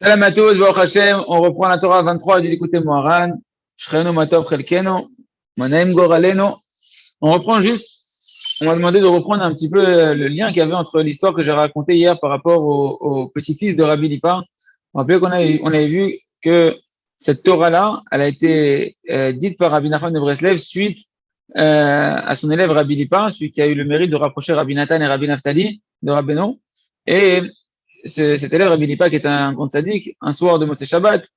Salam à tous, Baruch Hashem, on reprend la Torah 23 du Likutei Moharan, Shchenu Matov Chelkenu, Manaim Goralenu. On reprend juste, on m'a demandé de reprendre un petit peu le lien qu'il y avait entre l'histoire que j'ai racontée hier par rapport au petit-fils de Rabbi Lipa. On rappelait on avait vu que cette Torah-là, elle a été dite par Rabbi Nachman de Breslev suite à son élève Rabbi Lipa, celui qui a eu le mérite de rapprocher Rabbi Nathan et Rabbi Naftali de Rabbeinu. Et cet élève Rabbi Lipa, qui est un grand sadique, un soir de Motzei Shabbat,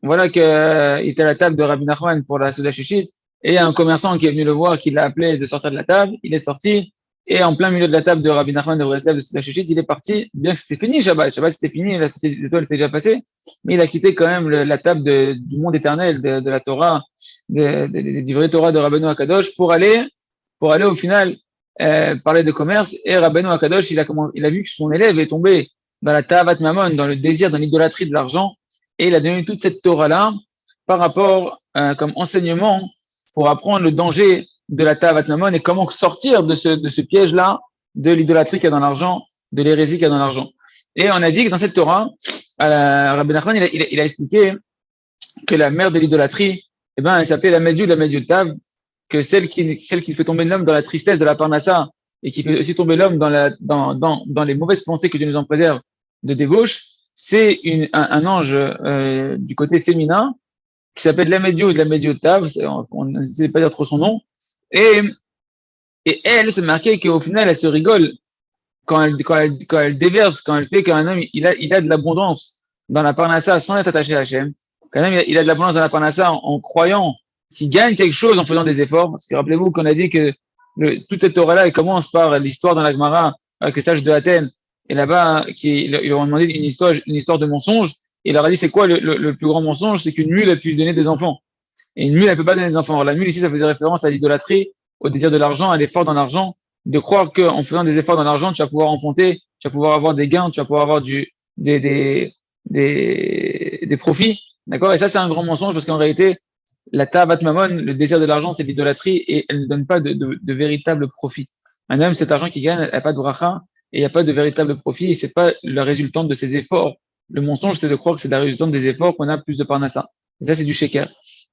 voilà qu'il était à la table de Rabbi Nachman pour la Souda Shishit, et il y a un commerçant qui est venu le voir, qui l'a appelé de sortir de la table, il est sorti, et en plein milieu de la table de Rabbi Nachman de Breslev de Souda Shishit, il est parti, bien que c'était fini Shabbat, c'était fini, la Société des étoiles était déjà passée, mais il a quitté quand même la table du monde éternel, de la Torah, du vrai Torah de Rabbeinu Akadosh, pour aller au final parler de commerce, et Rabbeinu Akadosh, il a vu que son élève est tombé dans la Ta'avat Mammon, dans le désir, dans l'idolâtrie de l'argent, et il a donné toute cette Torah-là par rapport, comme enseignement, pour apprendre le danger de la Ta'avat Mammon et comment sortir de ce piège-là, de l'idolâtrie qu'il y a dans l'argent, de l'hérésie qu'il y a dans l'argent. Et on a dit que dans cette Torah, Rabbi Nachman, il a expliqué que la mère de l'idolâtrie, eh ben, elle s'appelait la Medjud Tav, que celle qui fait tomber l'homme dans la tristesse de la Parnassa, et qui fait aussi tomber l'homme dans les mauvaises pensées que Dieu nous en préserve de débauche, c'est un ange du côté féminin qui s'appelle la Medjud Tav, on ne sait pas dire trop son nom, et, et elle, c'est marqué qu'au final, elle se rigole quand elle déverse, quand elle fait qu'un homme, il a de l'abondance dans la Parnassa sans être attaché à Hachem, qu'un homme, il a de l'abondance dans la Parnassa en croyant qu'il gagne quelque chose en faisant des efforts, parce que rappelez-vous qu'on a dit que toute cette Torah-là, elle commence par l'histoire dans la Gemara, avec les sages de Athènes, et là-bas, ils leur ont demandé une histoire de mensonge, et il leur a dit c'est quoi le plus grand mensonge, c'est qu'une mule, elle puisse donner des enfants. Et une mule, elle peut pas donner des enfants. Alors, la mule, ici, ça faisait référence à l'idolâtrie, au désir de l'argent, à l'effort dans l'argent, de croire qu'en faisant des efforts dans l'argent, tu vas pouvoir enfanter, tu vas pouvoir avoir des gains, tu vas pouvoir avoir des profits. D'accord? Et ça, c'est un grand mensonge parce qu'en réalité, la ta'avat mammon, le désir de l'argent, c'est l'idolâtrie et elle ne donne pas de véritable profit. Un homme, cet argent qu'il gagne, elle n'a pas de bracha et il n'y a pas de véritable profit et c'est pas la résultante de ses efforts. Le mensonge, c'est de croire que c'est la résultante des efforts qu'on a plus de parnassa. Et ça, c'est du sheker.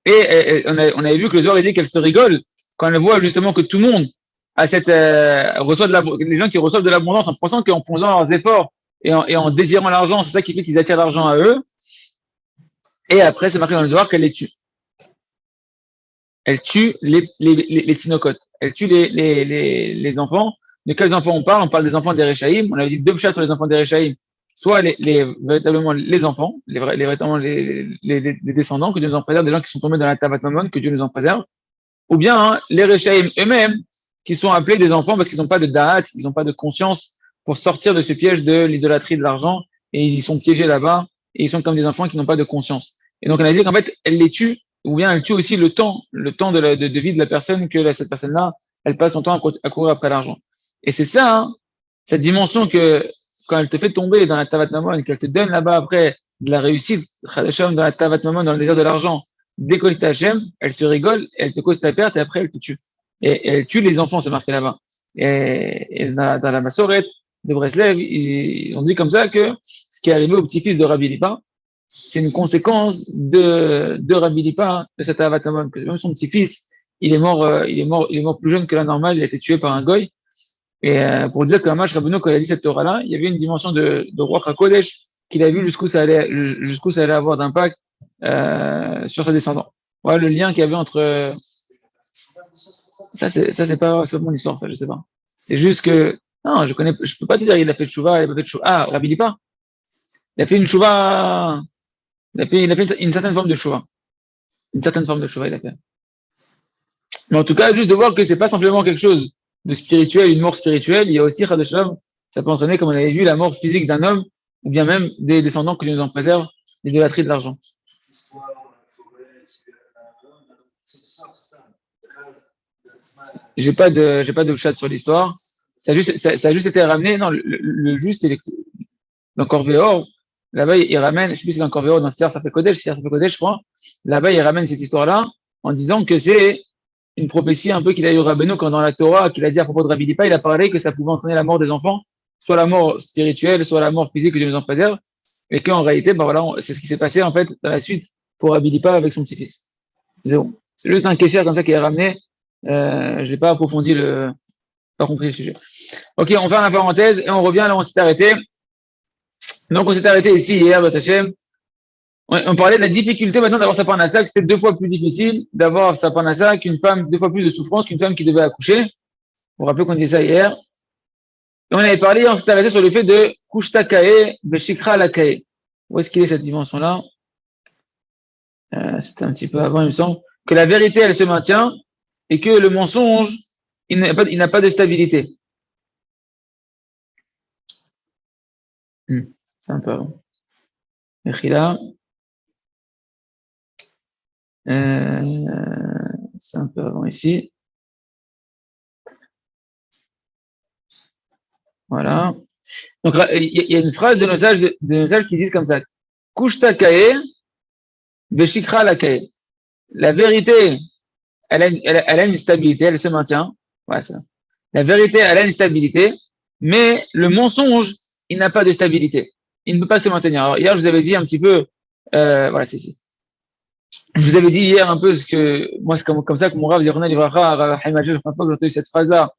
Et on avait vu que le Zohar dit qu'elle se rigole quand elle voit justement que tout le monde a reçoit les gens qui reçoivent de l'abondance en pensant qu'en faisant leurs efforts et en désirant l'argent, c'est ça qui fait qu'ils attirent l'argent à eux. Et après, c'est marqué dans le Zohar qu'elle les tue. Elle tue les tinocotes. Elle tue les enfants. De quels enfants on parle? On parle des enfants des Réchaïm. On avait dit deux chats sur les enfants des Réchaïm. Soit véritablement les enfants, véritablement les descendants, que Dieu nous en préserve, des gens qui sont tombés dans la Tavat Mammon, que Dieu nous en préserve, ou bien les Réchaïm eux-mêmes, qui sont appelés des enfants parce qu'ils n'ont pas de da'at, ils n'ont pas de conscience pour sortir de ce piège de l'idolâtrie de l'argent, et ils y sont piégés là-bas, et ils sont comme des enfants qui n'ont pas de conscience. Et donc on a dit qu'en fait, elle les tue, ou bien elle tue aussi le temps de vie de la personne, que cette personne-là, elle passe son temps à courir après l'argent. Et c'est ça, hein, cette dimension que quand elle te fait tomber dans la Tavat Mammon, qu'elle te donne là-bas après de la réussite, dans la Tavat Mammon, dans le désir de l'argent, dès qu'elle t'achève, elle se rigole, elle te cause ta perte et après elle te tue. Et elle tue les enfants, c'est marqué là-bas. Et dans la Massorette de Breslev, on dit comme ça que ce qui est arrivé au petit-fils de Rabbi Lipa, c'est une conséquence de Rabbi Lipa, de cet avatamon, que même son petit-fils, il est mort plus jeune que la normale, il a été tué par un goy. Et pour dire que Ramash Rabbeinu, quand il a dit cette Torah-là, il y avait une dimension de roi HaKodesh qu'il a vu jusqu'où ça allait avoir d'impact sur ses descendants. Voilà le lien qu'il y avait entre c'est pas mon histoire, ça, je sais pas. C'est juste que non, je peux pas te dire il a fait tchouva, il a pas fait tchouva. Ah, Rabbi Lipa, il a fait une tchouva, il a fait une certaine forme de tchouva, une certaine forme de tchouva il a fait. Mais en tout cas, juste de voir que c'est pas simplement quelque chose de spirituel, une mort spirituelle, il y a aussi Chadashav, ça peut entraîner, comme on avait vu, la mort physique d'un homme, ou bien même des descendants que Dieu nous en préserve, l'idolâtrie de l'argent. J'ai pas de chat sur l'histoire. Ça a juste été ramené. Non, le juste, c'est dans Corvéor. Là-bas, il ramène, je sais plus si c'est dans Corvéor, dans Sierra, ça fait Kodesh, je crois. Là-bas, il ramène cette histoire-là en disant que c'est une prophétie un peu qu'il a eu Rabbeinu quand dans la Torah, qu'il a dit à propos de Rabbi Lipa, il a parlé que ça pouvait entraîner la mort des enfants, soit la mort spirituelle, soit la mort physique que Dieu nous en préserve. et qu'en réalité, bah voilà, c'est ce qui s'est passé en fait dans la suite pour Abilipa avec son petit-fils. Zéro. C'est juste un kécher comme ça qui est ramené. Je n'ai pas approfondi pas compris le sujet. Ok, on ferme la parenthèse et on revient là où on s'est arrêté. Donc on s'est arrêté ici hier, Batachem. On parlait de la difficulté maintenant d'avoir sa parnassa, que c'était 2 fois plus difficile d'avoir sa parnassa qu'une femme, 2 fois plus de souffrance qu'une femme qui devait accoucher. Vous vous rappelez qu'on disait ça hier. Et on avait parlé, on s'est arrêté sur le fait de Kushta Kae, Beshikra la Kae. Où est-ce qu'il est cette dimension-là? C'était un petit peu avant, il me semble. Que la vérité, elle se maintient et que le mensonge, il n'a pas de stabilité. C'est un peu avant. Mechila. C'est un peu avant ici. Voilà. Donc, il y a une phrase de nos sages qui disent comme ça. Kushta Kae, Beshikra la Kae. La vérité, elle a une stabilité, elle se maintient. Voilà, ça. La vérité, elle a une stabilité, mais le mensonge, il n'a pas de stabilité. Il ne peut pas se maintenir. Alors, hier, je vous avais dit un petit peu, voilà, c'est ici. Je vous avais dit hier un peu ce que, moi, c'est comme ça que mon Rav Zirona Livracha, Rav Haïm Hajj, la première fois que j'ai entendu cette phrase-là,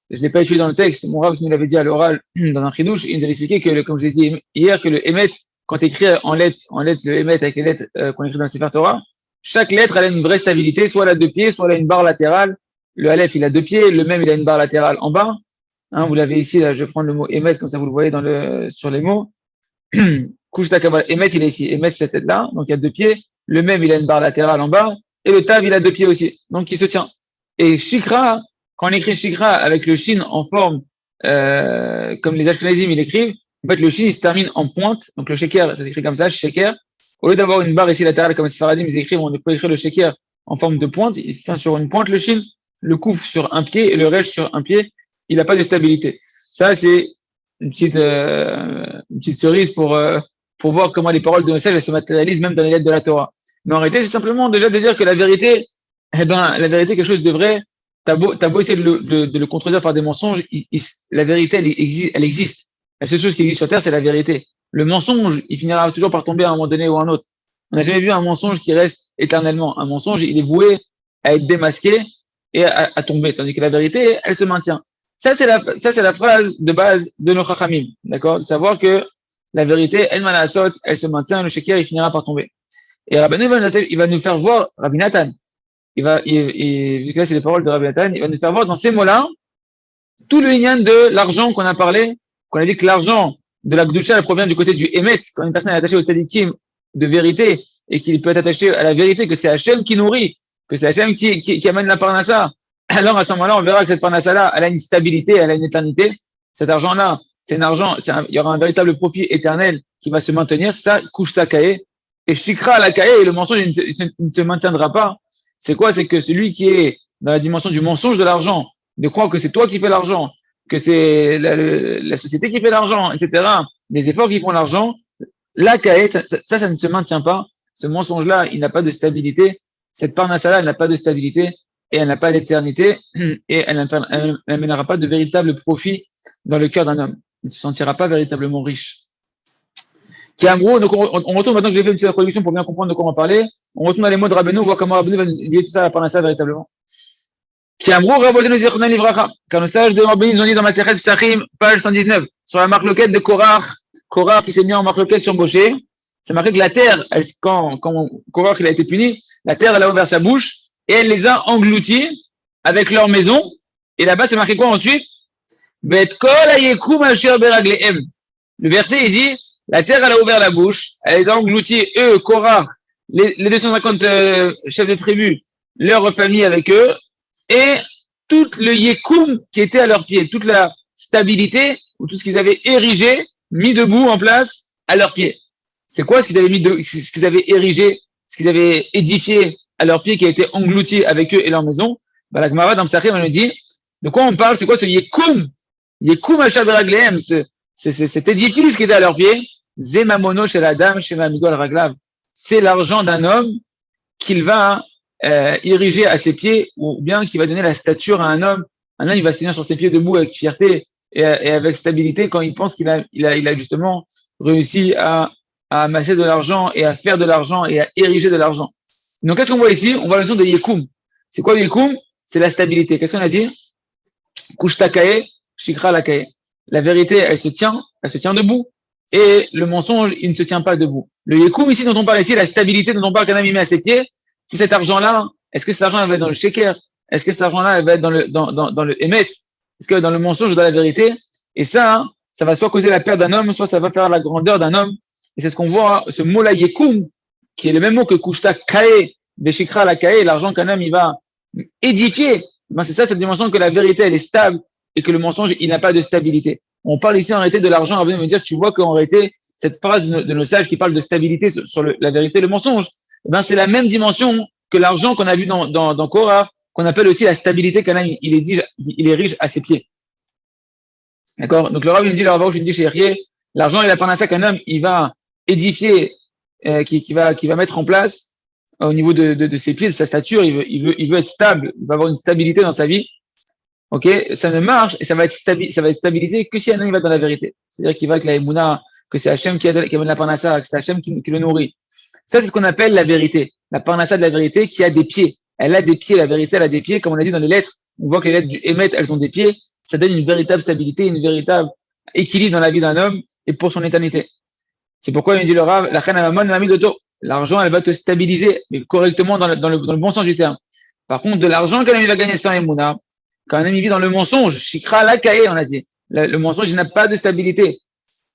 je ne l'ai pas étudié dans le texte, mon Rav qui nous l'avait dit à l'oral, dans un chidouche, il nous avait expliqué que, comme je l'ai dit hier, que le Emet, quand tu écris en lettres, le Emet avec les lettres qu'on écrit dans le Sefer Torah, chaque lettre, elle a une vraie stabilité, soit elle a 2 pieds, soit elle a une barre latérale. Le Aleph, il a 2 pieds, le même, il a une barre latérale en bas. Hein, vous l'avez ici, là, je vais prendre le mot Emet, comme ça vous le voyez sur les mots. Couche d'Akabal, Emet, il est ici. Emet, c'est cette tête-là, donc il y a 2 pieds. Le même, il a une barre latérale en bas. Et le Tav, il a 2 pieds aussi, donc il se tient. Et Shikra, quand on écrit Shikra avec le Shin en forme, comme les Ashkenazim, ils l'écrivent, en fait, le Shin, il se termine en pointe. Donc le Sheker, ça s'écrit comme ça, Sheker. Au lieu d'avoir une barre ici latérale comme les Sfaradim, ils écrivent, on peut écrire le Sheker en forme de pointe. Il se tient sur une pointe, le Shin, le Kouf sur un pied et le Resh sur un pied. Il n'a pas de stabilité. Ça, c'est une petite cerise pour voir comment les paroles de nos sages se matérialisent même dans les lettres de la Torah. Mais en réalité, c'est simplement déjà de dire que la vérité, la vérité, quelque chose de vrai. T'as beau essayer de le contredire par des mensonges, la vérité, elle existe. La seule chose qui existe sur Terre, c'est la vérité. Le mensonge, il finira toujours par tomber à un moment donné ou à un autre. On n'a jamais vu un mensonge qui reste éternellement. Un mensonge, il est voué à être démasqué et à tomber. Tandis que la vérité, elle se maintient. Ça, c'est la phrase de base de nos chachamim. D'accord? De savoir que la vérité, elle malasot, elle se maintient, le sheker, il finira par tomber. Et Rabbeinu, il va nous faire voir, Rabbi Nathan, vu que là, c'est les paroles de Rabbi Nathan, il va nous faire voir dans ces mots-là, tout le lien de l'argent qu'on a parlé, qu'on a dit que l'argent de la Gdusha, elle provient du côté du Emet, quand une personne est attachée au tzadikim de vérité, et qu'il peut être attaché à la vérité, que c'est Hachem qui nourrit, que c'est Hachem qui amène la parnassa. Alors, à ce moment-là, on verra que cette parnassa-là, elle a une stabilité, elle a une éternité. Cet argent-là, c'est un argent, il y aura un véritable profit éternel qui va se maintenir. Ça, Kushta Kae. Et Shikra la Kae, le mensonge, il ne se maintiendra pas. C'est quoi? C'est que celui qui est dans la dimension du mensonge de l'argent, de croire que c'est toi qui fais l'argent, que c'est la société qui fait l'argent, etc., les efforts qui font l'argent, la Kae, ça ne se maintient pas. Ce mensonge-là, il n'a pas de stabilité. Cette parnassa-là, elle n'a pas de stabilité et elle n'a pas d'éternité et elle n'amènera pas de véritable profit dans le cœur d'un homme. Il ne se sentira pas véritablement riche. Qui en gros, donc on retourne maintenant que j'ai fait une petite introduction pour bien comprendre de quoi on parlait. On retourne dans les mots de Rabbeinu, voir comment Rabbeinu va nous lier tout ça à la parnassa véritablement. Qui en gros, Rabbeinu Zichron Livracha, car le sage de Rabbeinu nous ont dit dans Masechet Psachim, page 119, sur la marloquette de Korach qui s'est mis en marloquette sur Moshe. C'est marqué que la terre, quand Korach il a été puni, la terre elle a ouvert sa bouche et elle les a engloutis avec leur maison. Et là-bas, c'est marqué quoi ensuite? Bet kol hayekum asher beraglehem. Le verset, il dit, la terre, elle a ouvert la bouche, elle les a engloutis, eux, Korach, les 250 chefs de tribu, leur famille avec eux, et tout le yekum qui était à leurs pieds, toute la stabilité, ou tout ce qu'ils avaient érigé, mis debout en place à leurs pieds. C'est quoi ce qu'ils avaient ce qu'ils avaient érigé, ce qu'ils avaient édifié à leurs pieds qui a été englouti avec eux et leur maison? Bah, la Gemara dans Psachim, elle nous dit, de quoi on parle? C'est quoi ce yekum? Yekum Asher Beraglehem, cet édifice qui était à leurs pieds. Zemamono chez la dame, chez Mamigol Raglav. C'est l'argent d'un homme qu'il va ériger à ses pieds, ou bien qui va donner la stature à un homme. Un homme, il va se tenir sur ses pieds debout avec fierté et avec stabilité quand il pense qu'il a justement réussi à à amasser de l'argent et à faire de l'argent et à ériger de l'argent. Donc, qu'est-ce qu'on voit ici? On voit la notion de Yekum. C'est quoi le Yekum? C'est la stabilité. Qu'est-ce qu'on a dit? Kushtakae, Shikra lakae. La vérité, elle se tient debout. Et le mensonge, il ne se tient pas debout. Le Yekum ici dont on parle ici, la stabilité dont on parle qu'un ami met à ses pieds, c'est cet argent-là. Est-ce que cet argent va être dans le sheker? Est-ce que cet argent-là va être dans le emet? Est-ce que dans le mensonge ou dans la vérité? Et ça, ça va soit causer la perte d'un homme, soit ça va faire la grandeur d'un homme. Et c'est ce qu'on voit, ce mot-là, Yekum, qui est le même mot que Kushta Kae, Beshikra la Kae, l'argent qu'un homme, il va édifier. Ben c'est ça, cette dimension que la vérité, elle est stable et que le mensonge, il n'a pas de stabilité. On parle ici en réalité de l'argent, avant de me dire, tu vois qu'en réalité, cette phrase de nos sages qui parle de stabilité sur la vérité et le mensonge, ben c'est la même dimension que l'argent qu'on a vu dans Korah, qu'on appelle aussi la stabilité qu'un homme, il est riche à ses pieds. D'accord? Donc le Rav, il me dit, le Rav, il me dit chez Erié, l'argent et la parnassa qu'un homme, il va édifier, qui va mettre en place au niveau de ses pieds, de sa stature, il veut être stable, il va avoir une stabilité dans sa vie. Ok, ça ne marche et ça va être stabilisé que si un homme il va dans la vérité. C'est-à-dire qu'il va avec la Emouna, que c'est Hachem qui amène la parnassa, que c'est Hachem qui le nourrit. Ça, c'est ce qu'on appelle la vérité. La parnassa de la vérité qui a des pieds. Elle a des pieds, la vérité, elle a des pieds. Comme on a dit dans les lettres, on voit que les lettres du Emet, elles ont des pieds. Ça donne une véritable stabilité, une véritable équilibre dans la vie d'un homme et pour son éternité. C'est pourquoi il dit le Rav, la Chanamamon, l'ami d'auto. L'argent, elle va te stabiliser, mais correctement dans le bon sens du terme. Par contre, de l'argent qu'un ami va gagner sans Emouna, quand un ami vit dans le mensonge, Shikra la Kae, on a dit. Le mensonge, il n'a pas de stabilité.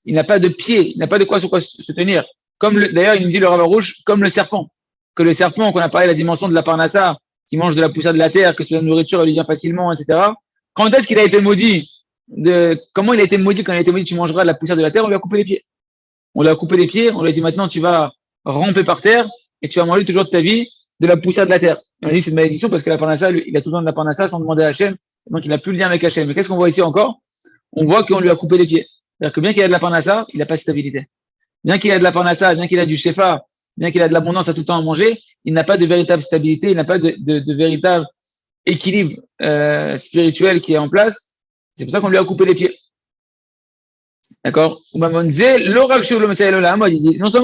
Il n'a pas de pied, il n'a pas de quoi sur quoi se tenir. D'ailleurs, il nous dit le Rav Rouge, comme le serpent. Que le serpent, qu'on a parlé de la dimension de la parnassa, qui mange de la poussière de la terre, que la nourriture, elle lui vient facilement, etc. Quand est-ce qu'il a été maudit? Comment il a été maudit? Quand il a été maudit, tu mangeras de la poussière de la terre, on lui a coupé les pieds. On lui a coupé les pieds, on lui a dit maintenant tu vas ramper par terre et tu vas manger toujours de ta vie de la poussière de la terre. On a dit c'est une malédiction parce que la parnassa, il a tout le temps de la parnassa sans demander à Hachem, donc il n'a plus le lien avec Hachem. Mais qu'est-ce qu'on voit ici encore? On voit qu'on lui a coupé les pieds. C'est-à-dire que bien qu'il a de la parnassa, il n'a pas de stabilité. Bien qu'il a de la parnassa, bien qu'il a du shefa, bien qu'il a de l'abondance à tout le temps à manger, il n'a pas de véritable stabilité, il n'a pas de véritable équilibre spirituel qui est en place. C'est pour ça qu'on lui a coupé les pieds. D'accord? Non seulement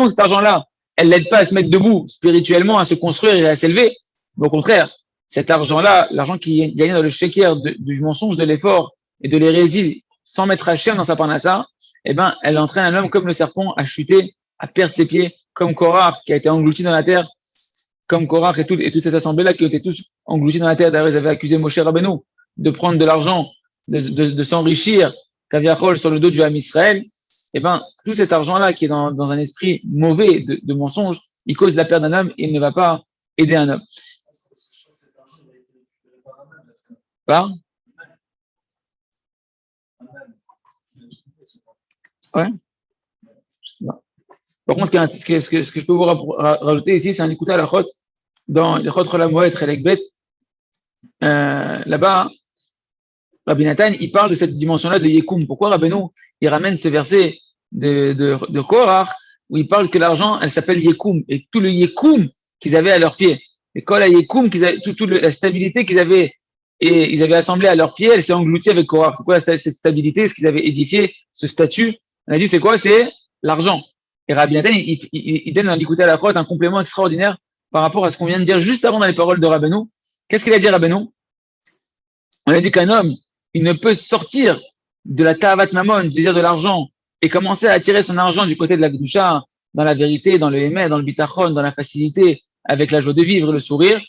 que cet argent-là, elle l'aide pas à se mettre debout spirituellement, à se construire et à s'élever, mais au contraire, cet argent-là, l'argent qui est gagné dans le sheker du mensonge, de l'effort et de l'hérésie, sans mettre Hachem dans sa parnassa, eh ben, elle entraîne un homme comme le serpent à chuter, à perdre ses pieds, comme Korah qui a été englouti dans la terre, comme Korah et toute cette assemblée-là qui étaient tous engloutis dans la terre. D'ailleurs, ils avaient accusé Moshe Rabbeinu de prendre de l'argent, de s'enrichir, Kaviachol sur le dos du Ham Israël. Eh ben, tout cet argent-là qui est dans un esprit mauvais de mensonge, il cause la perte d'un homme et il ne va pas aider un homme. Pas? Ouais. Par contre, ce que je peux vous rajouter ici, c'est un écouté à la chot, dans le chot Cholamoet, Chelekbet. Là-bas, Rabbi Nathan, il parle de cette dimension-là de Yekum. Pourquoi Rabbeinu, il ramène ce verset de Korah, où il parle que l'argent, elle s'appelle Yekum, et tout le Yekum qu'ils avaient à leurs pieds. Et quand la Yekum, la stabilité qu'ils avaient, et ils avaient assemblé à leurs pieds, elle s'est engloutie avec Korah. C'est quoi cette stabilité, ce qu'ils avaient édifié, ce statut? On a dit, c'est quoi? C'est l'argent. Et Rabbi Nathan, il donne à l'écouter à la crotte un complément extraordinaire par rapport à ce qu'on vient de dire juste avant dans les paroles de Rabbeinu. Qu'est-ce qu'il a dit Rabbeinu? On a dit qu'un homme, il ne peut sortir de la ta'avat mamon, du désir de l'argent, et commencer à attirer son argent du côté de la Gdusha, dans la vérité, dans le émet, dans le bitachon, dans la facilité, avec la joie de vivre et le sourire,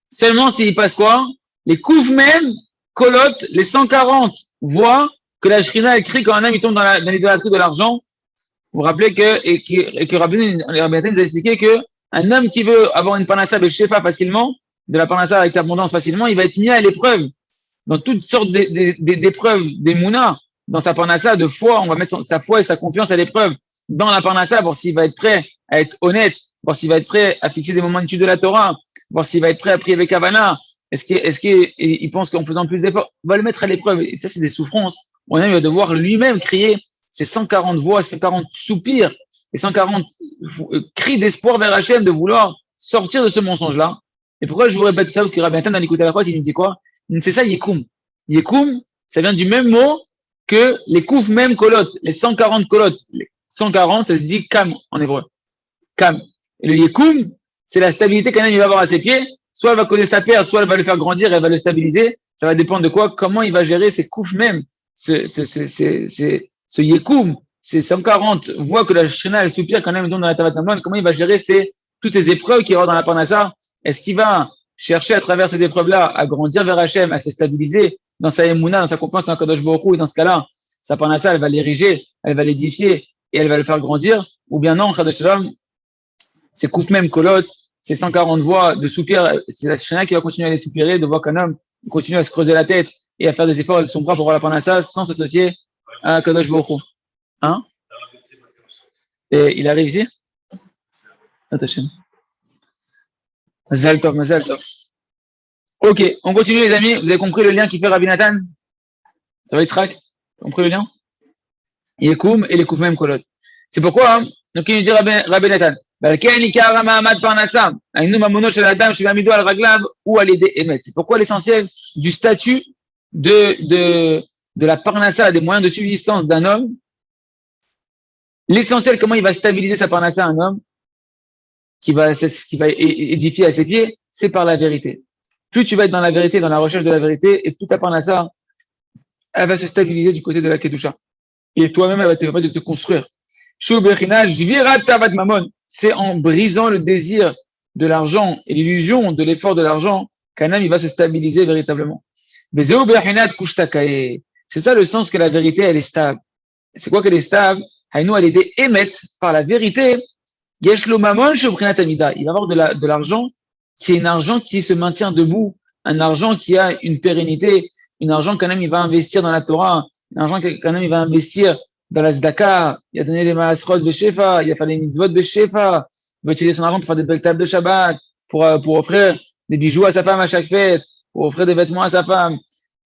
seulement s'il passe quoi? Les couves même, colotent les 140 voix que la Shrina écrit quand un homme il tombe dans l'idolâtrie de l'argent. Vous vous rappelez que Rabbi Nathan nous a expliqué que un homme qui veut avoir une parnassa de shefa facilement, de la parnassa avec abondance facilement, il va être mis à l'épreuve dans toutes sortes d'épreuves, des mounas, dans sa parnassa de foi. On va mettre sa foi et sa confiance à l'épreuve dans la parnassa, voir s'il va être prêt à être honnête, voir s'il va être prêt à fixer des moments d'étude de la Torah, voir s'il va être prêt à prier avec Havana. Est-ce qu'il pense qu'en faisant plus d'efforts, on va le mettre à l'épreuve. Et ça, c'est des souffrances. On va devoir lui-même crier ces 140 voix, 140 soupirs et 140 cris d'espoir vers Hachem de vouloir sortir de ce mensonge-là. Et pourquoi je vous répète ça? Parce que Rabbi Nathan, dans l'écoute à la fois, il nous dit quoi? C'est ça, Yekum. Yekum, ça vient du même mot que les kouf même colottes, les 140 colottes. 140, ça se dit kam en hébreu. Kam. Et le yekum, c'est la stabilité qu'un homme il va avoir à ses pieds. Soit elle va causer sa perte, soit elle va le faire grandir, elle va le stabiliser. Ça va dépendre de quoi, comment il va gérer ses couches même. Ce yekum, ces 140 voix que la Shekhinah elle soupire quand même dans la Tavat Amon, comment il va gérer toutes ces épreuves qu'il y aura dans la Parnassa. Est-ce qu'il va chercher à travers ces épreuves-là à grandir vers Hachem, à se stabiliser dans sa émouna, dans sa confiance dans Kadosh Baruch Hu, et dans ce cas-là, sa Parnassa, elle va l'ériger, elle va l'édifier et elle va le faire grandir, ou bien non, Kadosh Shalom, c'est coupe même Kolot, c'est 140 voix de soupir, c'est la Shekhinah qui va continuer à les soupirer, de voir qu'un homme continue à se creuser la tête et à faire des efforts avec son bras pour avoir la Parnassa sans s'associer à Kadosh Baruch Hu. Hein? Et il arrive ici? Attachez. Mazal tov, mazal tov. Ok, on continue les amis. Vous avez compris le lien qui fait Rabbi Nathan? Ça va Yitzhak? Vous avez compris le lien? Yekoum et les kouf même kolot. C'est pourquoi, hein, donc il nous dit Rabbi Nathan, c'est pourquoi l'essentiel du statut de la parnassa, des moyens de subsistance d'un homme, l'essentiel, comment il va stabiliser sa parnassa, un homme, qui va édifier à ses pieds, c'est par la vérité. Plus tu vas être dans la vérité, dans la recherche de la vérité, et plus ta parnassa, elle va se stabiliser du côté de la Kedusha. Et toi-même, elle va te permettre de te construire. C'est en brisant le désir de l'argent et l'illusion de l'effort de l'argent qu'un homme il va se stabiliser véritablement. C'est ça le sens que la vérité, elle est stable. C'est quoi qu'elle est stable? Elle a été émette par la vérité. Il va avoir de l'argent qui est un argent qui se maintient debout, un argent qui a une pérennité, un argent qu'un homme il va investir dans la Torah, un argent qu'un homme il va investir dans la Zdaka, il a donné des Maasrot Beshefa, il a fait des mitzvot Beshefa, il va utiliser son argent pour faire des belles tables de Shabbat, pour offrir des bijoux à sa femme à chaque fête, pour offrir des vêtements à sa femme.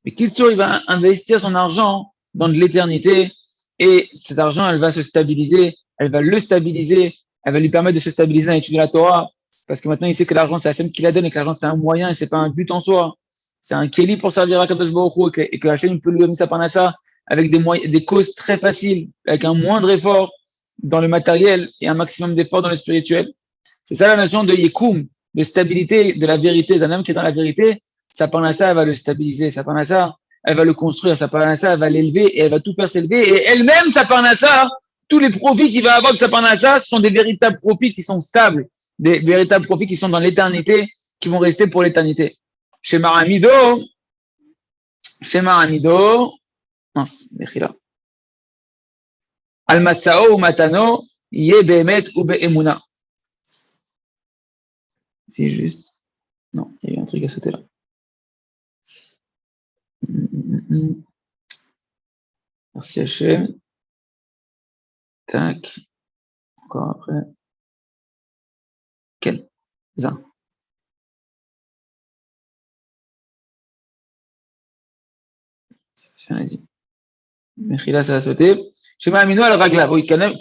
Mais Kitsour, il va investir son argent dans de l'éternité et cet argent, elle va se stabiliser, elle va le stabiliser, elle va lui permettre de se stabiliser dans l'étude de la Torah parce que maintenant il sait que l'argent c'est Hachem qui la donne et que l'argent c'est un moyen et c'est pas un but en soi. C'est un kéli pour servir à Kadosh Baruch Hu et que Hachem peut lui donner sa parnassa avec des causes très faciles, avec un moindre effort dans le matériel et un maximum d'efforts dans le spirituel. C'est ça la notion de Yekoum, de stabilité, de la vérité, d'un homme qui est dans la vérité. Sa parnassa, elle va le stabiliser, sa parnassa, elle va le construire, sa parnassa, elle va l'élever et elle va tout faire s'élever. Et elle-même, sa parnassa, tous les profits qu'il va avoir de sa parnassa, ce sont des véritables profits qui sont stables, des véritables profits qui sont dans l'éternité, qui vont rester pour l'éternité. Chez Maramido, mince, Mechila. Al-Masao Matano, Ye Behemet ou Be'emuna. C'est juste. Non, il y a eu un truc à sauter là. Merci Hachem. Tac. Encore après. Quel Zin. Vas-y. Mechila, ça a sauté. Chez Amino al Ragla. Oui, quand même,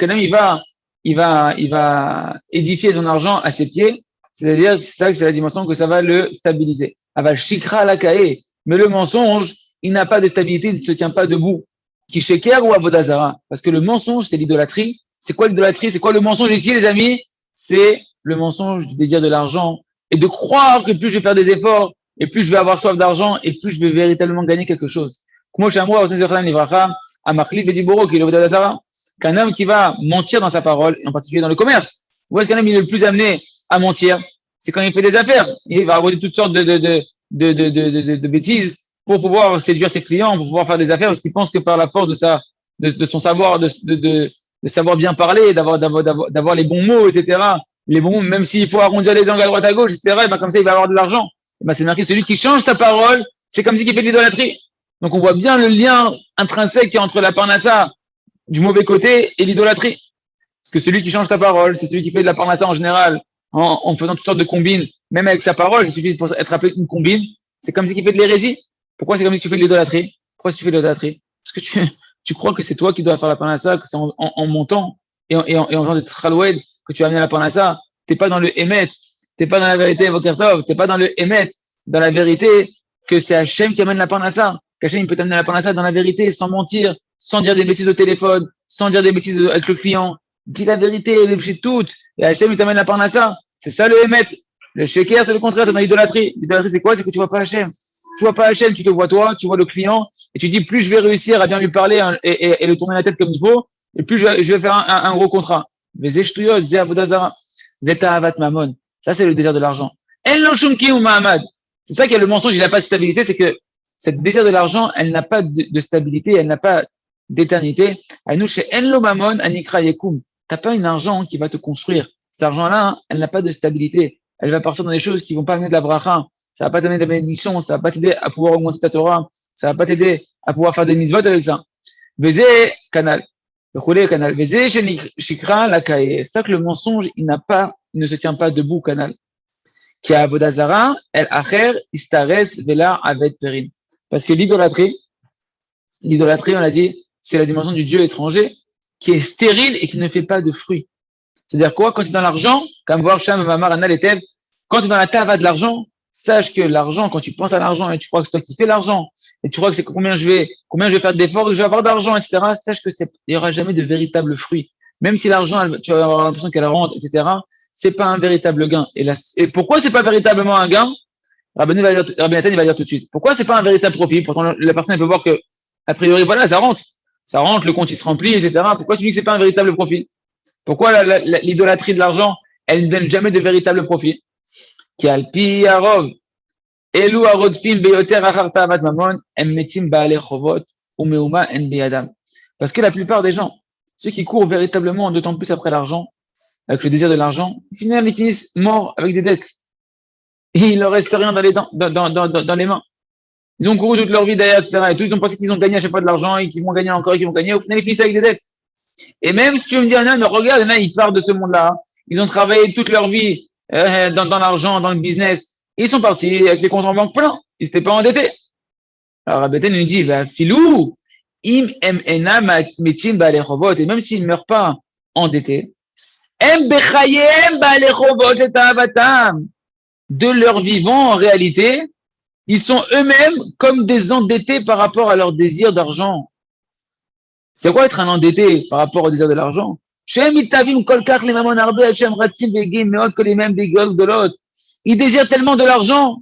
il va édifier son argent à ses pieds. C'est-à-dire que c'est la dimension que ça va le stabiliser. Aval shikra la kae. Mais le mensonge, il n'a pas de stabilité, il ne se tient pas debout. Qui sheker ou avodazara. Parce que le mensonge, c'est l'idolâtrie. C'est quoi l'idolâtrie? C'est quoi le mensonge ici, les amis? C'est le mensonge du désir de l'argent et de croire que plus je vais faire des efforts et plus je vais avoir soif d'argent et plus je vais véritablement gagner quelque chose. Qu'un homme qui va mentir dans sa parole, et en particulier dans le commerce. Où est-ce qu'un homme il est le plus amené à mentir? C'est quand il fait des affaires. Il va avoir toutes sortes de bêtises pour pouvoir séduire ses clients, pour pouvoir faire des affaires, parce qu'il pense que par la force de son savoir, de savoir bien parler, d'avoir les bons mots, etc. Les bons mots, même s'il faut arrondir les angles à droite à gauche, etc. Et ben comme ça, il va avoir de l'argent. Et ben c'est marqué, celui qui change sa parole, c'est comme si il fait de l'idolâtrie. Donc on voit bien le lien intrinsèque qui est entre la parnassa du mauvais côté et l'idolâtrie. Parce que celui qui change sa parole, c'est celui qui fait de la parnassa en général, en faisant toutes sortes de combines, même avec sa parole, il suffit d'être appelé une combine, c'est comme si il fait de l'hérésie. Pourquoi c'est comme si tu fais de l'idolâtrie? Pourquoi tu fais de l'idolâtrie? Parce que tu crois que c'est toi qui dois faire la parnassa, que c'est en montant et en faisant des traloued que tu vas amener la parnassa. T'es pas dans le émet, t'es pas dans la vérité, Vokertov, t'es pas dans le émet, dans la vérité, que c'est Hachem qui amène la parnassa. Qu'Hachem peut t'amener la parnassa dans la vérité, sans mentir, sans dire des bêtises au téléphone, sans dire des bêtises avec le client. Dis la vérité, les toutes. Et Hachem, il t'amène la parnassa. C'est ça le Hémet. Le Sheker, c'est le contraire, c'est dans l'idolâtrie. L'idolâtrie, c'est quoi? C'est que tu vois pas Hachem. Tu vois pas Hachem, tu te vois toi, tu vois le client, et tu dis, plus je vais réussir à bien lui parler et lui tourner la tête comme il faut, et plus je vais faire un gros contrat. Vezé shtuyot, zé avodazara, zeta avat mamon. Ça, c'est le désir de l'argent. En lo shumki ou mahamad. C'est ça qui est le mensonge, il n'a pas de stabilité, c'est que cette désir de l'argent, elle n'a pas de stabilité, elle n'a pas d'éternité. Aïnou, chez en lo mamon, anikra yekum. T'as pas un argent qui va te construire. Cet argent-là, hein, elle n'a pas de stabilité. Elle va partir dans des choses qui vont pas amener de la bracha. Ça va pas t'amener de la bénédiction, ça va pas t'aider à pouvoir augmenter ta Torah, ça va pas t'aider à pouvoir faire des mitzvot avec ça. Vezé, canal. Le canal. Vezé, shikra, la kaye. C'est ça que le mensonge, il ne se tient pas debout, canal. Qui a Avodazara, el acher, istares, vela, avet, perin. Parce que l'idolâtrie, on l'a dit, c'est la dimension du Dieu étranger qui est stérile et qui ne fait pas de fruits. C'est-à-dire quoi? Quand tu es dans l'argent, comme voir Sham, Mamar, Anna, Letev, quand tu es dans la tava de l'argent, sache que l'argent, quand tu penses à l'argent et tu crois que c'est toi qui fais l'argent, et tu crois que c'est combien je vais faire d'efforts, que je vais avoir d'argent, etc., sache que il n'y aura jamais de véritable fruit. Même si l'argent, tu vas avoir l'impression qu'elle rentre, etc., c'est pas un véritable gain. Et pourquoi c'est pas véritablement un gain? Rabbi Nathan, il va dire tout de suite. Pourquoi c'est pas un véritable profit? Pourtant, la personne, elle peut voir que, a priori, voilà, ça rentre. Ça rentre, le compte, il se remplit, etc. Pourquoi tu dis que c'est pas un véritable profit? Pourquoi l'idolâtrie de l'argent, elle ne donne jamais de véritable profit? Qui alpi arov, elu arodfim beyoter acharta avat mamon, em metim baale chovot, umeuma en beyadam. Parce que la plupart des gens, ceux qui courent véritablement d'autant plus après l'argent, avec le désir de l'argent, finalement, ils finissent morts avec des dettes. Et il leur reste rien dans les mains. Ils ont couru toute leur vie derrière, etc. Et tous, ils ont pensé qu'ils ont gagné à chaque fois de l'argent et qu'ils vont gagner encore et qu'ils vont gagner. Au final, ils finissent avec des dettes. Et même si tu me dis, non, mais regarde, là, ils partent de ce monde-là. Ils ont travaillé toute leur vie dans l'argent, dans le business. Et ils sont partis avec les comptes en banque pleins. Ils n'étaient pas endettés. Alors, Rabbi nous dit, va filou, im em ena metim ba'alechobot. Et même s'ils ne meurent pas endettés, em bechayem ba'alechobot et ta'avatam. De leur vivant, en réalité, ils sont eux-mêmes comme des endettés par rapport à leur désir d'argent. C'est quoi être un endetté par rapport au désir de l'argent? Ils désirent tellement de l'argent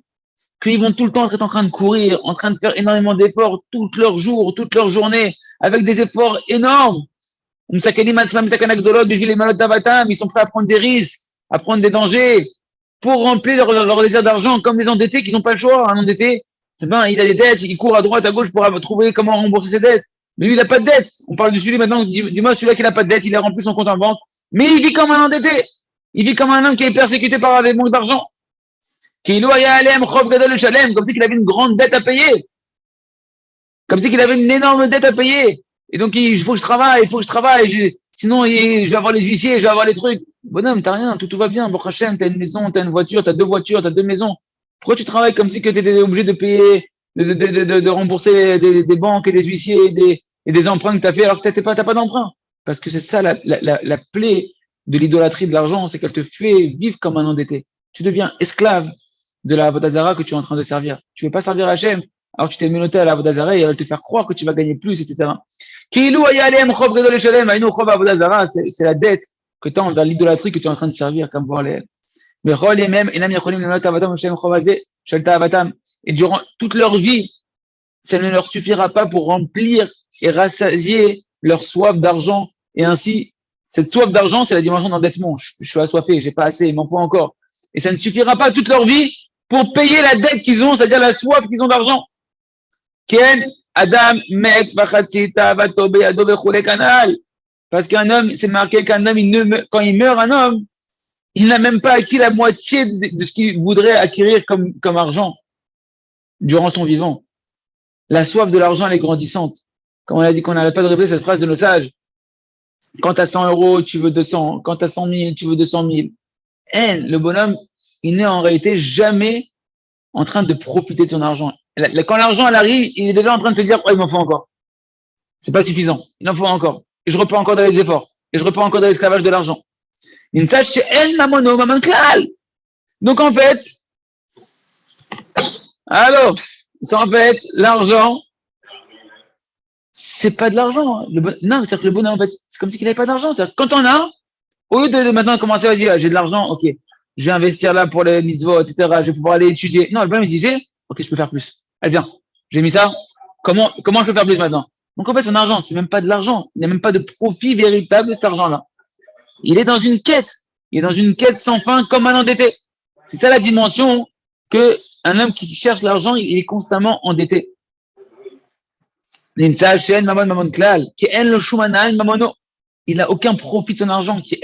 qu'ils vont tout le temps être en train de courir, en train de faire énormément d'efforts, tout leur jour, toute leur journée, avec des efforts énormes. Ils sont prêts à prendre des risques, à prendre des dangers, pour remplir leur désir d'argent, comme des endettés qui n'ont pas le choix. Un endetté, il a des dettes, il court à droite, à gauche pour trouver comment rembourser ses dettes. Mais lui, il n'a pas de dette. On parle de celui maintenant, dis-moi, celui-là qui n'a pas de dette, il a rempli son compte en banque, mais il vit comme un endetté. Il vit comme un homme qui est persécuté par des manques d'argent. Comme si qu'il avait une grande dette à payer. Comme si qu'il avait une énorme dette à payer. Et donc, il faut que je travaille, sinon je vais avoir les huissiers, je vais avoir les trucs. Bonhomme, t'as rien, tout va bien. Bon Hachem, t'as une maison, t'as une voiture, t'as deux voitures, t'as deux maisons. Pourquoi tu travailles comme si que tu étais obligé de payer, de rembourser des banques et des huissiers et des emprunts que tu as fait alors que tu n'as pas d'emprunt? Parce que c'est ça la plaie de l'idolâtrie de l'argent, c'est qu'elle te fait vivre comme un endetté. Tu deviens esclave de la Avodazara que tu es en train de servir. Tu ne veux pas servir Hachem, alors tu t'es menotté à la Avodazara et elle va te faire croire que tu vas gagner plus, etc. C'est la dette que tu as envers l'idolâtrie que tu es en train de servir, comme voir les. Et durant toute leur vie, ça ne leur suffira pas pour remplir et rassasier leur soif d'argent. Et ainsi, cette soif d'argent, c'est la dimension d'endettement. Je suis assoiffé, j'ai pas assez, il m'en faut encore. Et ça ne suffira pas toute leur vie pour payer la dette qu'ils ont, c'est-à-dire la soif qu'ils ont d'argent. Ken, Adam, Met, Vachatzita, Vatobe, Adobe, Canal. Parce qu'un homme, c'est marqué qu'un homme, quand il meurt, un homme, il n'a même pas acquis la moitié de ce qu'il voudrait acquérir comme argent durant son vivant. La soif de l'argent, elle est grandissante. Comme on a dit qu'on n'arrête pas de répéter cette phrase de nos sages. Quand tu as 100 euros, tu veux 200. Quand tu as 100 000, tu veux 200 000. Le bonhomme, il n'est en réalité jamais en train de profiter de son argent. Quand l'argent elle arrive, il est déjà en train de se dire, oh, il m'en faut encore. C'est pas suffisant. Il en faut encore. Et je repars encore dans les efforts. Et je repars encore dans l'esclavage de l'argent. Donc en fait, l'argent, c'est pas de l'argent. Non, c'est-à-dire que le bonheur, en fait, c'est comme si il n'avait pas d'argent. C'est-à-dire que quand on a, au lieu de maintenant commencer à dire, j'ai de l'argent, ok, je vais investir là pour les mitzvot, etc., je vais pouvoir aller étudier. Non, le bonheur, il dit, ok, je peux faire plus. Allez, viens, j'ai mis ça. Comment je peux faire plus maintenant? Donc, en fait, son argent, c'est même pas de l'argent. Il n'y a même pas de profit véritable de cet argent-là. Il est dans une quête. Il est dans une quête sans fin, comme un endetté. C'est ça la dimension que un homme qui cherche l'argent, il est constamment endetté. Il n'a aucun profit de son argent. C'est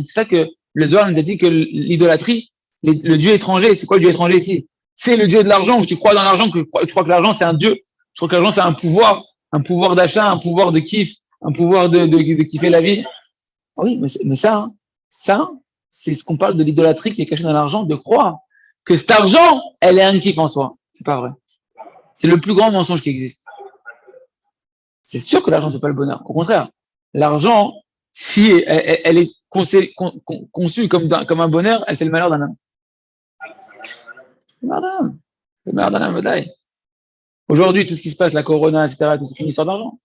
ça que le Zohar nous a dit que l'idolâtrie, le dieu étranger, c'est quoi le dieu étranger ici? C'est le dieu de l'argent, que tu crois dans l'argent, que tu crois que l'argent c'est un dieu. Je crois que l'argent c'est un pouvoir d'achat, un pouvoir de kiff, un pouvoir de kiffer la vie. Oui, mais ça, c'est ce qu'on parle de l'idolâtrie qui est cachée dans l'argent, de croire que cet argent, elle est un kiff en soi. C'est pas vrai. C'est le plus grand mensonge qui existe. C'est sûr que l'argent, c'est pas le bonheur. Au contraire, l'argent, si elle est conçue comme un bonheur, elle fait le malheur d'un homme. Le malheur d'un homme, aujourd'hui, tout ce qui se passe, la corona, etc., c'est une histoire d'argent.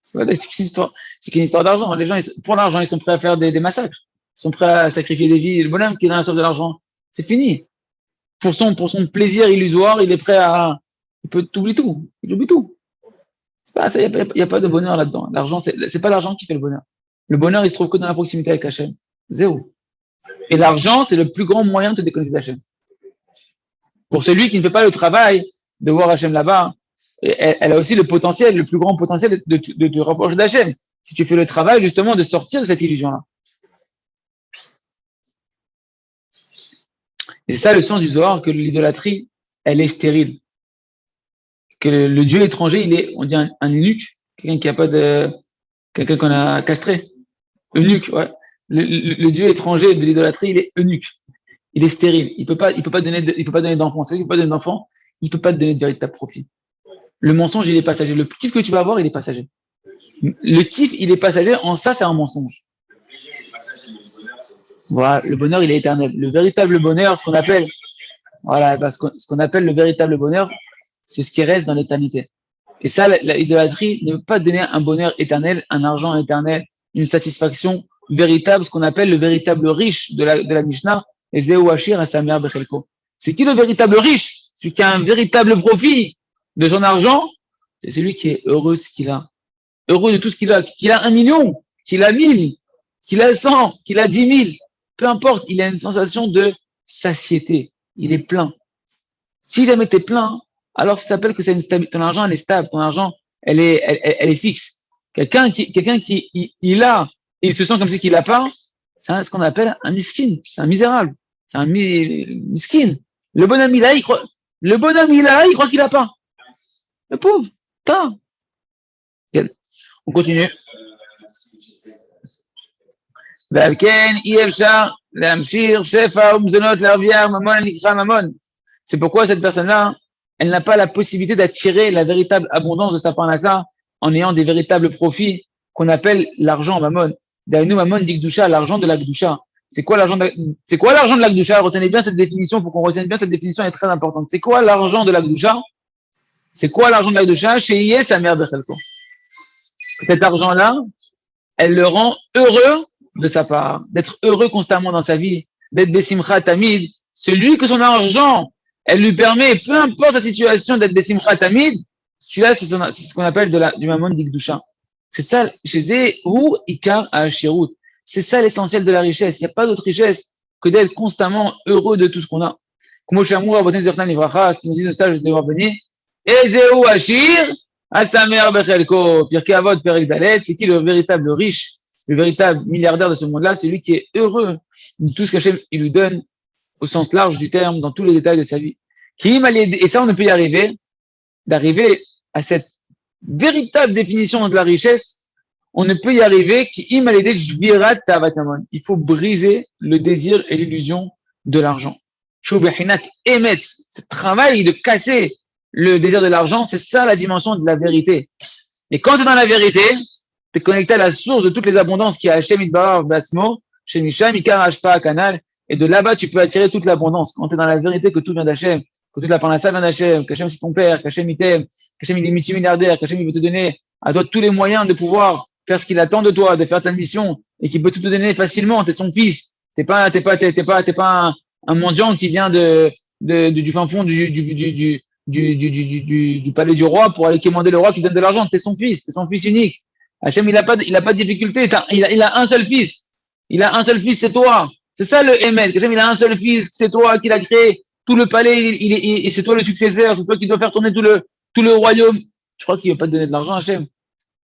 C'est qu'une histoire d'argent. Les gens, pour l'argent, ils sont prêts à faire des massacres. Ils sont prêts à sacrifier des vies. Le bonhomme qui est dans la source de l'argent, c'est fini. Pour son plaisir illusoire, il est prêt à. Il peut t'oublier tout. Il oublie tout. C'est pas ça, il n'y a pas de bonheur là-dedans. L'argent, c'est pas l'argent qui fait le bonheur. Le bonheur, il se trouve que dans la proximité avec Hachem. Zéro. Et l'argent, c'est le plus grand moyen de te déconnecter d'Hachem. Pour celui qui ne fait pas le travail de voir Hachem là-bas, elle a aussi le potentiel, le plus grand potentiel de te rapprocher d'Hachem. Si tu fais le travail, justement, de sortir de cette illusion-là. Et c'est ça le sens du Zohar, que l'idolâtrie, elle est stérile. Que le dieu étranger, il est, on dit un eunuque, quelqu'un qui a pas de, quelqu'un qu'on a castré. Eunuque, ouais. Le dieu étranger de l'idolâtrie, il est eunuque. Il est stérile. Il peut pas donner d'enfants. C'est vrai qu'il peut pas donner d'enfants. Il peut pas te donner de véritable profit. Le mensonge, il est passager. Le kiff que tu vas avoir, il est passager. Le kiff, il est passager. En ça, c'est un mensonge. Voilà, le bonheur, il est éternel. Le véritable bonheur, ce qu'on appelle, voilà, ce qu'on appelle le véritable bonheur, c'est ce qui reste dans l'éternité. Et ça, l'idolâtrie ne peut pas donner un bonheur éternel, un argent éternel, une satisfaction véritable, ce qu'on appelle le véritable riche de la Mishnah, et Zéou Hachir à sa mère Bechelko. C'est qui le véritable riche? Celui qui a un véritable profit de son argent, c'est celui qui est heureux de ce qu'il a. Heureux de tout ce qu'il a. Qu'il a 1 million, qu'il a 1000, qu'il a 100, qu'il a 10 000. Peu importe, il a une sensation de satiété. Il est plein. Si jamais tu es plein, alors ça s'appelle que c'est une stabilité. Ton argent, elle est stable. Ton argent, elle est fixe. Quelqu'un qui il a, et il se sent comme si qu'il n'a pas, c'est ce qu'on appelle un miskin. C'est un misérable. C'est un miskin. Le bonhomme, il a, il croit qu'il n'a pas. Le pauvre, t'as. On continue. C'est pourquoi cette personne-là, elle n'a pas la possibilité d'attirer la véritable abondance de sa parnassa en ayant des véritables profits qu'on appelle l'argent mammon. D'ailleurs, mammon dit Gdusha, l'argent de la Gdusha. C'est quoi l'argent de la Gdusha? Retenez bien cette définition, il faut qu'on retienne bien cette définition, elle est très importante. C'est quoi l'argent de la Gdusha? C'est quoi l'argent de la Gdusha? Chez Iye, sa mère Bechelko. Cet argent-là, elle le rend heureux de sa part, d'être heureux constamment dans sa vie, d'être Bessimcha Tamid. Celui que son argent, elle lui permet, peu importe la situation, d'être Bessimcha Tamid, celui-là, c'est ce qu'on appelle du Mammon d'Ikdusha. C'est ça, chez eux, ou Ikar Hashirut. C'est ça l'essentiel de la richesse. Il n'y a pas d'autre richesse que d'être constamment heureux de tout ce qu'on a. Comme Shamour, Aboten Zertan Livracha, ce qui nous dit de ça, je vais devoir venir. Ezeu Hashir, Asamer Bechelko, Pirkei Avot, Perek Dalet, c'est qui le véritable riche, le véritable milliardaire de ce monde-là? C'est lui qui est heureux de tout ce qu'Hachem il lui donne au sens large du terme, dans tous les détails de sa vie. Et ça, on ne peut y arriver, d'arriver à cette véritable définition de la richesse, on ne peut y arriver il faut briser le désir et l'illusion de l'argent. Ce travail de casser le désir de l'argent, c'est ça la dimension de la vérité. Et quand tu es dans la vérité, tu es connecté à la source de toutes les abondances qui est Hachem Itbarar Batzmo, Shemisham Ikar Hashpa Kanal, et de là-bas tu peux attirer toute l'abondance. Quand tu es dans la vérité que tout vient d'Hachem, que toute la parnassa vient d'Hachem, qu'Hachem c'est ton père, qu'Hachem il t'aime, qu'Hachem il est multimilliardaire, qu'Hachem il veut te donner à toi tous les moyens de pouvoir faire ce qu'il attend de toi, de faire ta mission, et qu'il peut tout te donner facilement, t'es son fils. T'es pas un mendiant qui vient du fin fond du palais du roi pour aller commander le roi qui donne de l'argent. T'es son fils unique. Hachem, il a pas de difficulté. Il a un seul fils. Il a un seul fils, c'est toi. C'est ça le Emet. Hachem, il a un seul fils, c'est toi qui l'a créé. Tout le palais, et c'est toi le successeur. C'est toi qui dois faire tourner tout le royaume. Tu crois qu'il veut pas te donner de l'argent, Hachem?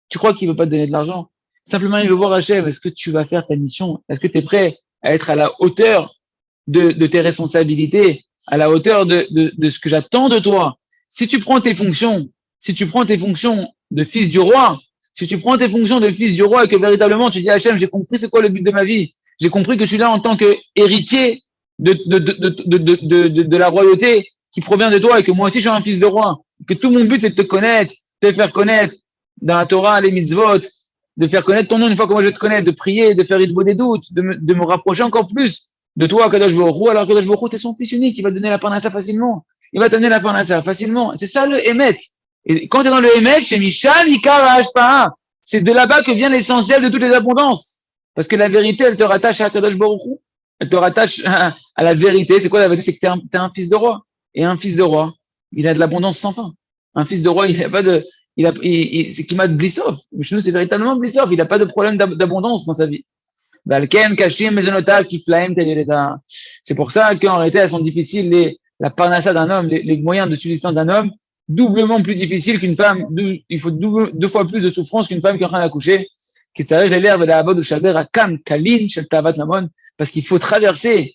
Tu crois qu'il veut pas te donner de l'argent? Simplement, il veut voir Hachem. Est-ce que tu vas faire ta mission? Est-ce que tu es prêt à être à la hauteur de tes responsabilités, à la hauteur de ce que j'attends de toi? Si tu prends tes fonctions de fils du roi, si tu prends tes fonctions de fils du roi et que véritablement tu dis Hachem, j'ai compris c'est quoi le but de ma vie, j'ai compris que je suis là en tant qu'héritier de la royauté qui provient de toi et que moi aussi je suis un fils de roi, que tout mon but c'est de te connaître, de te faire connaître dans la Torah, les mitzvot, de faire connaître ton nom une fois que moi je te connais, de prier, de faire des doutes, de me rapprocher encore plus de toi, Kadosh Baruch Hu. Alors Kadosh Baruch Hu, t'es son fils unique, il va te donner la parnassa facilement. Il va t'amener la parnassa facilement. C'est ça le Emet. Et quand tu es dans le Emet, chez Mishal, Ikar, Hashpa'a, c'est de là-bas que vient l'essentiel de toutes les abondances. Parce que la vérité, elle te rattache à Kadosh Baruch Hu. Elle te rattache à la vérité. C'est quoi la vérité? C'est que t'es un fils de roi. Et un fils de roi, il a de l'abondance sans fin. Un fils de roi, il n'a pas de, c'est Kimat Blissov. Chez nous, c'est véritablement Blissov. Il n'a pas de problème d'abondance dans sa vie. C'est pour ça qu'en réalité, elles sont difficiles, la parnassa d'un homme, les moyens de subsistance d'un homme, doublement plus difficiles qu'une femme. Il faut deux fois plus de souffrance qu'une femme qui est en train d'accoucher. Qui s'arrête l'herbe de la abode ou shaber à kam kalin shel tavat mamon, parce qu'il faut traverser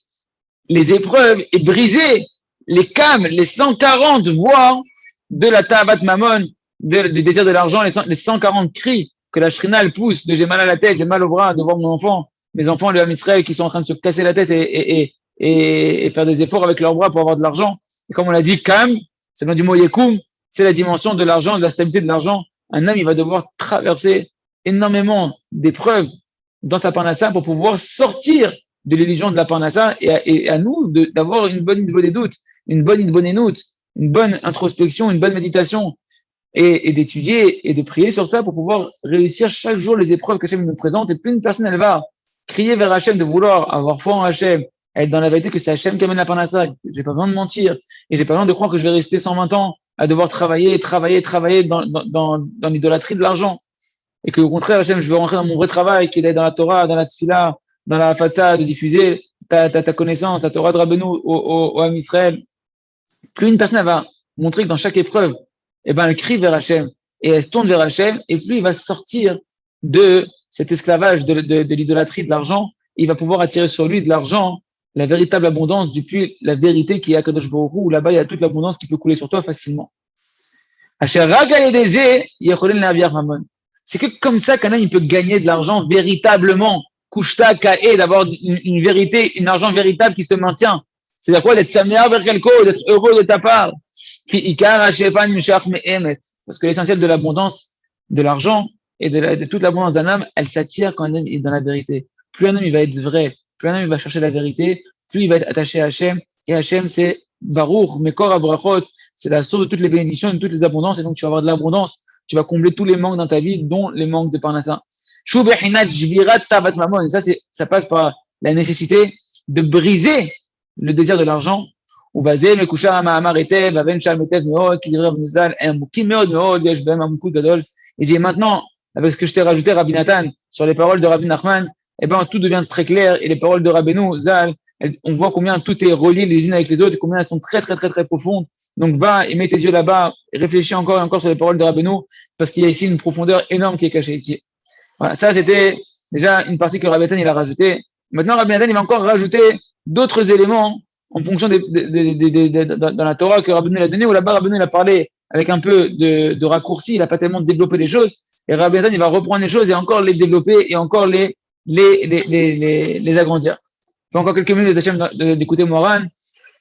les épreuves et briser les cams, les 140 voies de la tavat mamon, du désir de l'argent, les 140 cris que la shrina elle pousse de j'ai mal à la tête, j'ai mal au bras de voir mon enfant, mes enfants, les Israël qui sont en train de se casser la tête et faire des efforts avec leurs bras pour avoir de l'argent. Et comme on l'a dit, Kam, c'est le nom du mot Yekum, c'est la dimension de l'argent, de la stabilité de l'argent. Un homme, il va devoir traverser énormément d'épreuves dans sa parnassa pour pouvoir sortir de l'illusion de la parnassa et à nous d'avoir une bonne des doutes, une bonne énoute, une bonne introspection, une bonne méditation et d'étudier et de prier sur ça pour pouvoir réussir chaque jour les épreuves qu'Hachem nous présente. Et plus une personne, elle va crier vers Hachem, de vouloir avoir foi en Hachem, être dans la vérité que c'est Hachem qui amène la parnassa, j'ai pas besoin de mentir, et j'ai pas besoin de croire que je vais rester 120 ans à devoir travailler dans l'idolâtrie de l'argent. Et que au contraire, Hachem, je veux rentrer dans mon vrai travail, qui est dans la Torah, dans la Tfila, dans la Fatsa, de diffuser ta connaissance, ta Torah de Rabbeinu au Ham Israël. Plus une personne va montrer que dans chaque épreuve, elle crie vers Hachem, et elle se tourne vers Hachem, et plus il va sortir de cet esclavage de l'idolâtrie de l'argent, il va pouvoir attirer sur lui de l'argent, la véritable abondance, depuis la vérité qui est à Kadosh Baruch Hu, où là-bas il y a toute l'abondance qui peut couler sur toi facilement. C'est que comme ça qu'un homme il peut gagner de l'argent véritablement, kushta kae, d'avoir une vérité, un argent véritable qui se maintient. C'est-à-dire quoi? D'être saméar vers quelqu'un, d'être heureux de ta part. Parce que l'essentiel de l'abondance de l'argent et de toute l'abondance d'un homme, elle s'attire quand un homme est dans la vérité. Plus un homme il va être vrai, plus un homme il va chercher la vérité, plus il va être attaché à Hachem. Et Hachem, c'est Baruch, Mekor Abrachot, c'est la source de toutes les bénédictions, de toutes les abondances. Et donc tu vas avoir de l'abondance, tu vas combler tous les manques dans ta vie, dont les manques de Parnassa. Et ça passe par la nécessité de briser le désir de l'argent. Et dit maintenant, avec ce que je t'ai rajouté, Rabbi Nathan, sur les paroles de Rabbi Nachman, tout devient très clair, et les paroles de Rabbeinu, Zal, on voit combien tout est relié les unes avec les autres, et combien elles sont très, très, très, très profondes. Donc va et mets tes yeux là-bas, et réfléchis encore et encore sur les paroles de Rabbeinu, parce qu'il y a ici une profondeur énorme qui est cachée ici. Voilà, ça c'était déjà une partie que Rabbi Nathan il a rajouté. Maintenant, Rabbi Nathan il va encore rajouter d'autres éléments en fonction dans la Torah que Rabbi Nathan a donné, où là-bas Rabbi Nathan il a parlé avec un peu de raccourci, il n'a pas tellement développé les choses, et Rabbi Nathan il va reprendre les choses et encore les développer et encore les agrandir. Il faut encore quelques minutes d'écouter Moran.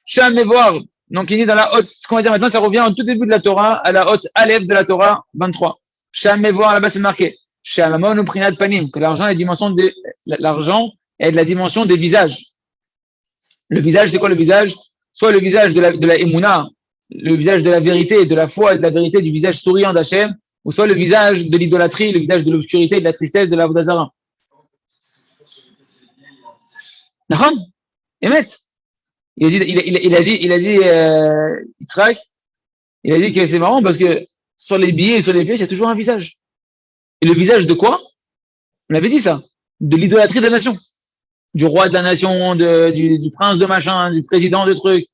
Jamais voir. Donc, il est dans la haute, ce qu'on va dire maintenant, ça revient au tout début de la Torah, à la haute Aleph de la Torah 23. Jamais voir, là-bas, c'est marqué. Shamamon ou Prinat Panim, que l'argent est la dimension de la dimension des visages. Le visage, c'est quoi le visage? Soit le visage de la Emouna, le visage de la vérité, de la foi et de la vérité, du visage souriant d'Hachem, ou soit le visage de l'idolâtrie, le visage de l'obscurité, de la tristesse, de la Vodazara. D'accord? Emet. Yitzhak, il a dit que c'est marrant parce que sur les billets et sur les pièces, il y a toujours un visage. Et le visage de quoi? On avait dit ça. De l'idolâtrie de la nation. Du roi de la nation, du prince de machin, du président de truc.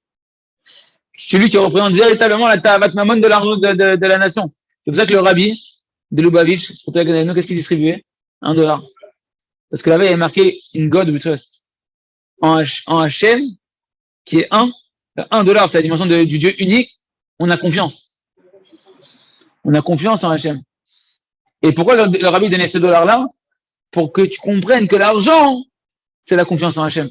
Celui qui représente véritablement la tavat mammon de l'argent de la nation. C'est pour ça que le rabbi de Lubavitch, qu'est-ce qu'il distribuait? $1. Parce que là-bas, il y avait marqué in God we trust. En Hachem, qui est $1, c'est la dimension du Dieu unique, on a confiance. On a confiance en Hachem. Et pourquoi le rabbi donnait ce $-là? Pour que tu comprennes que l'argent, c'est la confiance en Hachem.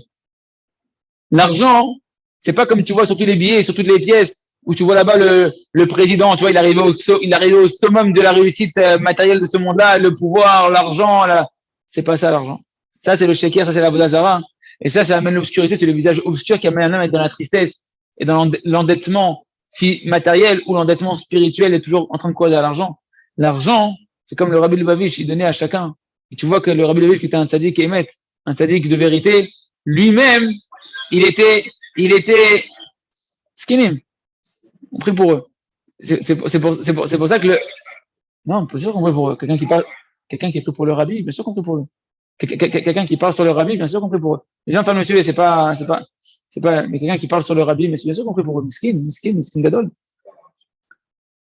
L'argent, c'est pas comme tu vois sur tous les billets, sur toutes les pièces, où tu vois là-bas le président, tu vois, il arrive au summum de la réussite matérielle de ce monde-là, le pouvoir, l'argent, c'est pas ça l'argent. Ça, c'est le sheker, ça, c'est la Vodazara. Et ça amène l'obscurité, c'est le visage obscur qui amène un homme à être dans la tristesse et dans l'endettement matériel ou l'endettement spirituel est toujours en train de croiser à l'argent. L'argent, c'est comme le Rabbi Lubavitch, il donnait à chacun. Et tu vois que le Rabbi Lubavitch, qui était un tzaddik émet, un tzaddik de vérité, lui-même, il était skinny. On prie pour eux. C'est pour ça que non, bien sûr qu'on prie pour eux. Quelqu'un qui prie pour le Rabbi, bien sûr qu'on prie pour eux. Quelqu'un qui parle sur le Rabbi, bien sûr qu'on prie pour eux. Les gens, enfin, monsieur, c'est pas, mais quelqu'un qui parle sur le Rabbi, bien sûr qu'on prie pour eux. Miskin gadol.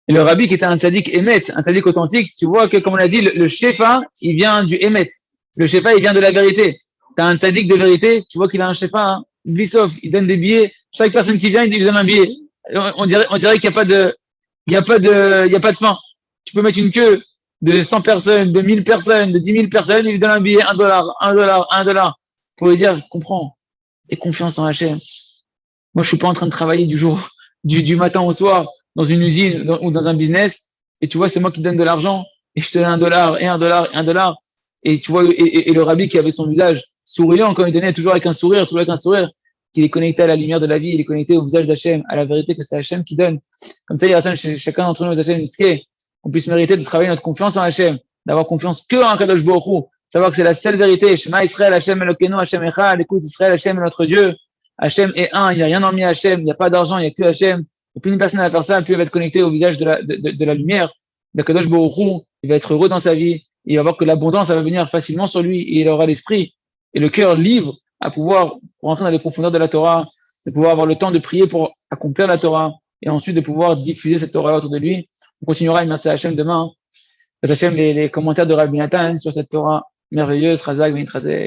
Et le Rabbi qui était un tzaddik émet, un tzaddik authentique, tu vois que, comme on l'a dit, le shefa, il vient du émet. Le shefa, il vient de la vérité. T'as un tzaddik de vérité, tu vois qu'il a un shefa, hein, Bissov, il donne des billets. Chaque personne qui vient, il lui donne un billet. On dirait qu'il n'y a pas de fin. Tu peux mettre une queue de 100 personnes, de 1000 personnes, de 10 000 personnes, il lui donne un billet, $1. Pour lui dire, comprends, aie confiance en Hachem. Moi, je suis pas en train de travailler du matin au soir, dans une usine ou dans un business, et tu vois, c'est moi qui te donne de l'argent, et je te donne $1, et $1. Et tu vois, et le rabbi qui avait son visage souriant, quand il donnait toujours avec un sourire, qu'il est connecté à la lumière de la vie, il est connecté au visage d'Hachem, à la vérité que c'est Hachem qui donne. Comme ça, il attend chacun d'entre nous d'Hachem qu'on puisse mériter de travailler notre confiance en Hachem, d'avoir confiance que en Kadosh Baruch Hu, savoir que c'est la seule vérité. Shema Israël, Hachem Elokeinu, Hachem Echad, écoute Israël, Hachem est notre Dieu. Hachem est un, il n'y a rien hormis Hachem, il n'y a pas d'argent, il n'y a que Hachem. Et plus une personne va faire ça, plus elle va être connectée au visage de la lumière, de Kadosh Baruch Hu, il va être heureux dans sa vie, il va voir que l'abondance va venir facilement sur lui, et il aura l'esprit et le cœur libre à pouvoir rentrer dans les profondeurs de la Torah, de pouvoir avoir le temps de prier pour accomplir la Torah, et ensuite de pouvoir diffuser cette Torah autour de lui. On continuera, merci à Hachem demain. Hachem, les commentaires de Rabbi Nathan sur cette Torah merveilleuse, Razak, Benitrazek.